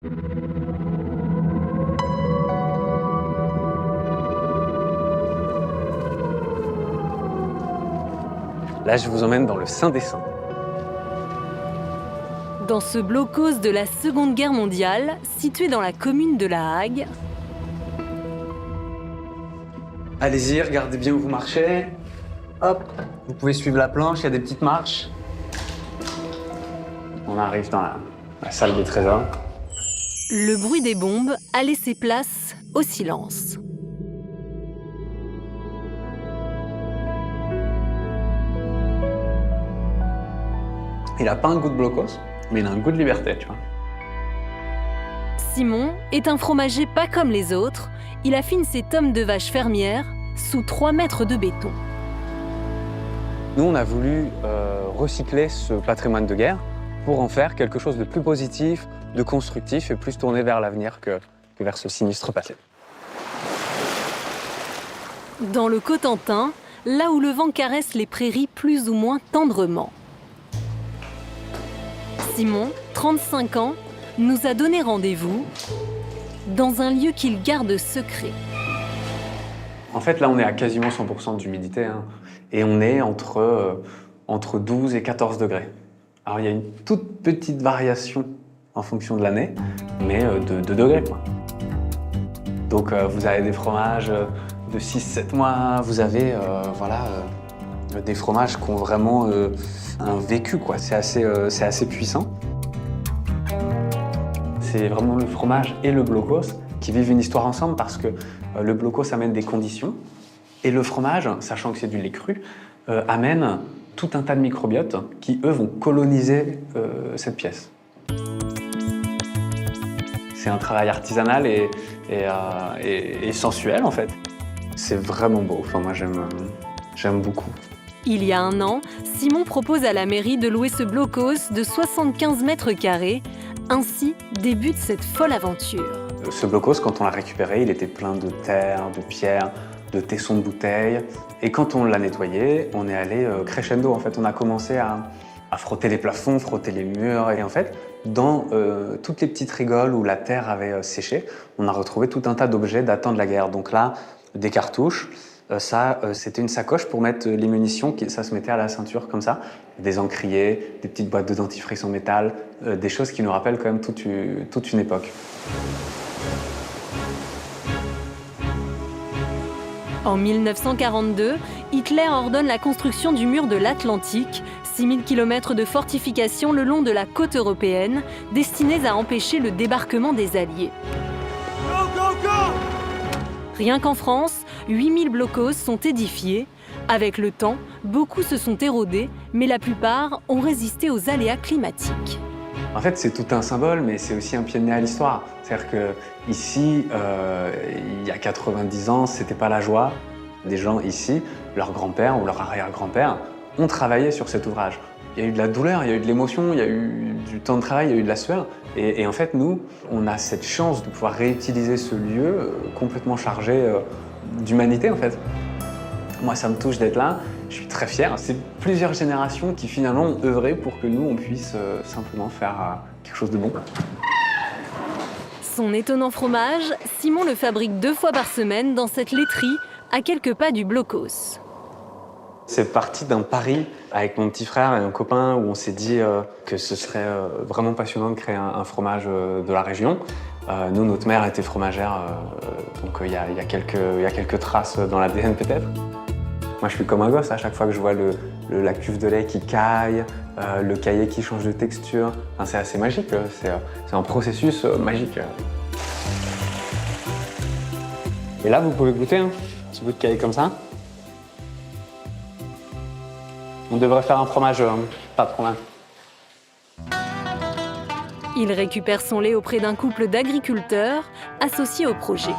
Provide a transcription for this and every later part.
Là, je vous emmène dans le Saint des Saints. Dans ce blocos de la Seconde Guerre mondiale, situé dans la commune de La Hague, Allez-y, regardez bien où vous marchez. Hop, vous pouvez suivre la planche, il y a des petites marches. On arrive dans la salle des trésors. le bruit des bombes a laissé place au silence. Il a pas un goût de blocos, mais il a un goût de liberté, tu vois. Simon est un fromager pas comme les autres. Il affine ses tomes de vaches fermières sous 3 mètres de béton. Nous, on a voulu recycler ce patrimoine de guerre pour en faire quelque chose de plus positif, de constructif et plus tourné vers l'avenir que vers ce sinistre passé. Dans le Cotentin, là où le vent caresse les prairies plus ou moins tendrement. Simon, 35 ans, nous a donné rendez-vous dans un lieu qu'il garde secret. En fait, là, on est à quasiment 100% d'humidité, hein, et on est entre 12 et 14 degrés. Alors, il y a une toute petite variation en fonction de l'année, mais de 2 degrés, quoi. Donc, vous avez des fromages de 6-7 mois, vous avez des fromages qui ont vraiment un vécu, quoi. C'est assez puissant. C'est vraiment le fromage et le blocos qui vivent une histoire ensemble parce que le blocos amène des conditions et le fromage, sachant que c'est du lait cru, amène tout un tas de microbiotes qui, eux, vont coloniser cette pièce. C'est un travail artisanal et sensuel, en fait. C'est vraiment beau. Enfin, moi, j'aime beaucoup. Il y a un an, Simon propose à la mairie de louer ce blocos de 75 mètres carrés. Ainsi débute cette folle aventure. Ce blocos, quand on l'a récupéré, il était plein de terre, de pierres, de tessons de bouteilles. Et quand on l'a nettoyé, on est allé crescendo. En fait, on a commencé à frotter les plafonds, frotter les murs. Et en fait, dans toutes les petites rigoles où la terre avait séché, on a retrouvé tout un tas d'objets datant de la guerre. Donc là, des cartouches. C'était une sacoche pour mettre les munitions, ça se mettait à la ceinture comme ça. Des encriers, des petites boîtes de dentifrice en métal, des choses qui nous rappellent quand même toute une époque. En 1942, Hitler ordonne la construction du mur de l'Atlantique, 6000 km de fortifications le long de la côte européenne, destinées à empêcher le débarquement des Alliés. Go, go, go! Rien qu'en France, 8000 blocos sont édifiés. Avec le temps, beaucoup se sont érodés, mais la plupart ont résisté aux aléas climatiques. En fait, c'est tout un symbole, mais c'est aussi un pied de nez à l'histoire. C'est-à-dire qu'ici, il y a 90 ans, c'était pas la joie. Des gens ici, leur grand-père ou leur arrière-grand-père, ont travaillé sur cet ouvrage. Il y a eu de la douleur, il y a eu de l'émotion, il y a eu du temps de travail, il y a eu de la sueur. Et en fait, nous, on a cette chance de pouvoir réutiliser ce lieu complètement chargé d'humanité, en fait. Moi, ça me touche d'être là, je suis très fier. C'est plusieurs générations qui finalement ont œuvré pour que nous, on puisse simplement faire quelque chose de bon. Son étonnant fromage, Simon le fabrique 2 fois par semaine dans cette laiterie, à quelques pas du blocos. C'est parti d'un pari avec mon petit frère et un copain où on s'est dit que ce serait vraiment passionnant de créer un fromage de la région. Nous, notre mère était fromagère, donc il y a quelques traces dans l'ADN peut-être. Moi, je suis comme un gosse à chaque fois que je vois la cuve de lait qui caille, le cahier qui change de texture. Enfin, c'est assez magique, c'est un processus magique. Et là, vous pouvez goûter un petit bout de cahier comme ça. On devrait faire un fromage pas trop mal. Il récupère son lait auprès d'un couple d'agriculteurs associés au projet.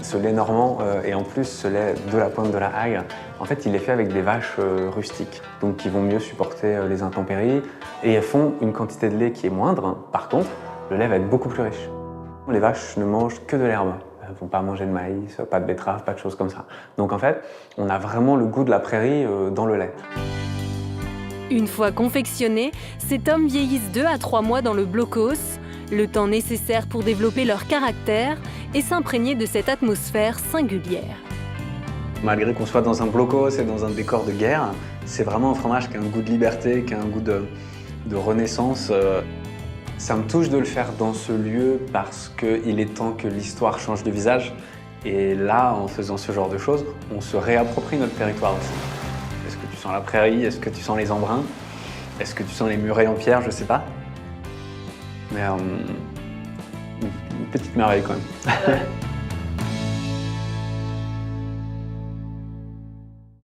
Ce lait normand et en plus ce lait de la pointe de la Hague, en fait, il est fait avec des vaches rustiques, donc qui vont mieux supporter les intempéries et elles font une quantité de lait qui est moindre. Par contre, le lait va être beaucoup plus riche. Les vaches ne mangent que de l'herbe. Elles ne vont pas manger de maïs, pas de betterave, pas de choses comme ça. Donc en fait, on a vraiment le goût de la prairie dans le lait. Une fois confectionnés, ces tomes vieillissent 2 à 3 mois dans le blocos, le temps nécessaire pour développer leur caractère et s'imprégner de cette atmosphère singulière. Malgré qu'on soit dans un blocos et dans un décor de guerre, c'est vraiment un fromage qui a un goût de liberté, qui a un goût de renaissance. Ça me touche de le faire dans ce lieu parce qu'il est temps que l'histoire change de visage. Et là, en faisant ce genre de choses, on se réapproprie notre territoire aussi. Est-ce que tu sens la prairie? Est-ce que tu sens les embruns? Est-ce que tu sens les murets en pierre? Je sais pas. Mais une petite merveille quand même.